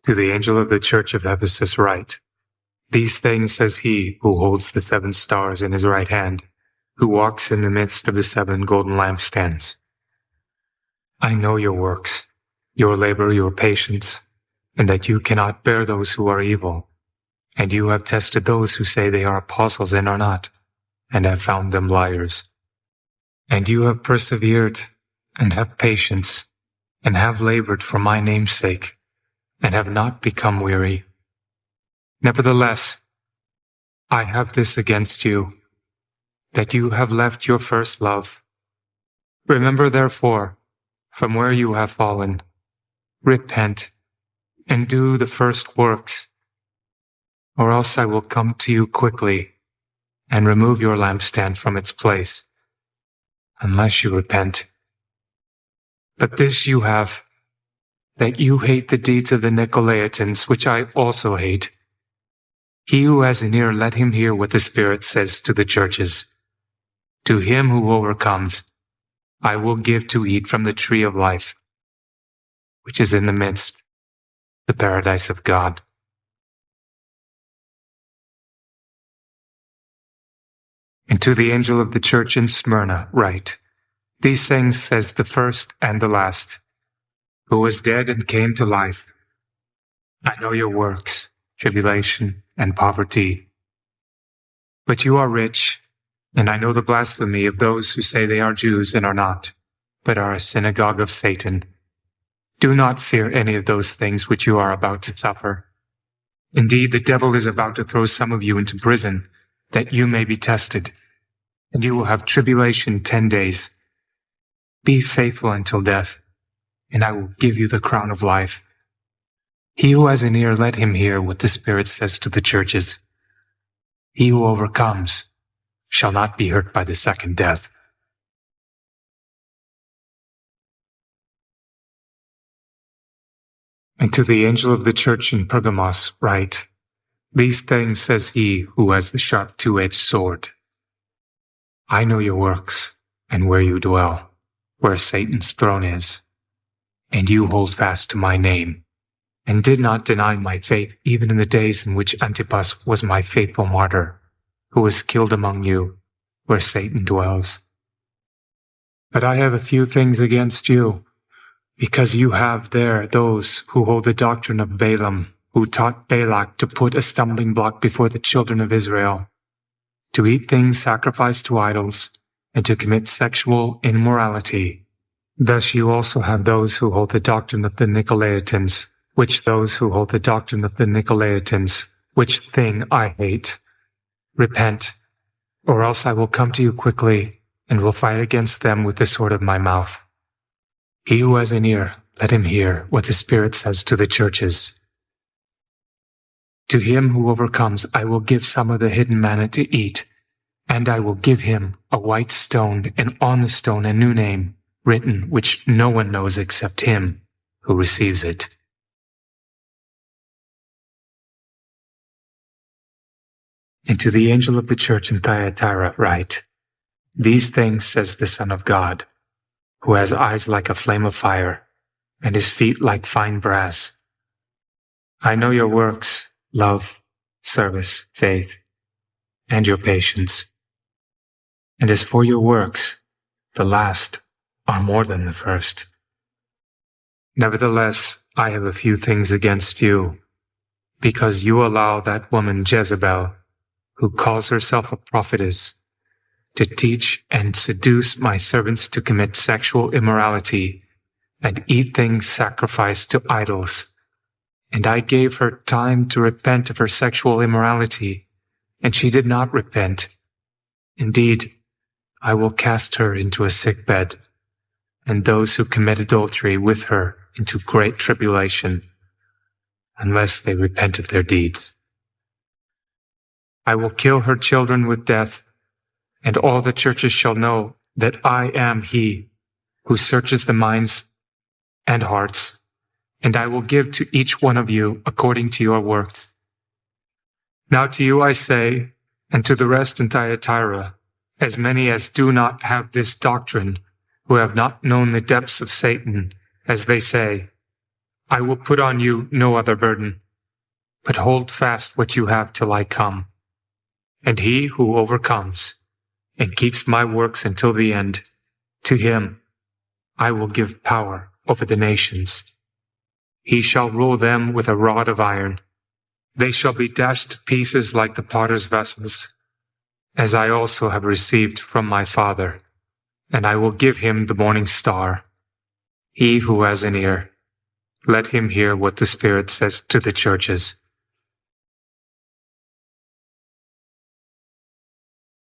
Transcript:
To the angel of the church of Ephesus write, These things says he who holds the 7 stars in his right hand, who walks in the midst of the 7 golden lampstands. I know your works, your labor, your patience, and that you cannot bear those who are evil. And you have tested those who say they are apostles and are not, and have found them liars. And you have persevered, and have patience, and have labored for my name's sake, and have not become weary. Nevertheless, I have this against you, that you have left your first love. Remember therefore, from where you have fallen, repent, and do the first works, or else I will come to you quickly, and remove your lampstand from its place, unless you repent. But this you have, that you hate the deeds of the Nicolaitans, which I also hate. He who has an ear, let him hear what the Spirit says to the churches. To him who overcomes, I will give to eat from the tree of life, which is in the midst, the paradise of God. And to the angel of the church in Smyrna write, These things says the first and the last, who was dead and came to life. I know your works, tribulation, and poverty. But you are rich, and I know the blasphemy of those who say they are Jews and are not, but are a synagogue of Satan. Do not fear any of those things which you are about to suffer. Indeed, the devil is about to throw some of you into prison, that you may be tested, and you will have tribulation 10 days. Be faithful until death, and I will give you the crown of life. He who has an ear, let him hear what the Spirit says to the churches. He who overcomes shall not be hurt by the second death. And to the angel of the church in Pergamos write, These things says he who has the sharp 2-edged sword. I know your works, and where you dwell, where Satan's throne is, and you hold fast to my name, and did not deny my faith even in the days in which Antipas was my faithful martyr, who was killed among you, where Satan dwells. But I have a few things against you, because you have there those who hold the doctrine of Balaam, who taught Balak to put a stumbling block before the children of Israel, to eat things sacrificed to idols, and to commit sexual immorality. Thus you also have those who hold the doctrine of the Nicolaitans, which thing I hate. Repent, or else I will come to you quickly, and will fight against them with the sword of my mouth. He who has an ear, let him hear what the Spirit says to the churches. To him who overcomes, I will give some of the hidden manna to eat, and I will give him a white stone, and on the stone a new name, written, which no one knows except him who receives it. And to the angel of the church in Theatrical write, These things says the Son of God, who has eyes like a flame of fire, and his feet like fine brass. I know your works, love, service, faith, and your patience. And as for your works, the last are more than the first. Nevertheless, I have a few things against you, because you allow that woman Jezebel, who calls herself a prophetess, to teach and seduce my servants to commit sexual immorality and eat things sacrificed to idols. And I gave her time to repent of her sexual immorality, and she did not repent. Indeed, I will cast her into a sick bed, and those who commit adultery with her into great tribulation, unless they repent of their deeds. I will kill her children with death, and all the churches shall know that I am he who searches the minds and hearts, and I will give to each one of you according to your works. Now to you I say, and to the rest in Thyatira, as many as do not have this doctrine, who have not known the depths of Satan, as they say, I will put on you no other burden, but hold fast what you have till I come. And he who overcomes and keeps my works until the end, to him I will give power over the nations. He shall rule them with a rod of iron. They shall be dashed to pieces like the potter's vessels, as I also have received from my Father, and I will give him the morning star. He who has an ear, let him hear what the Spirit says to the churches.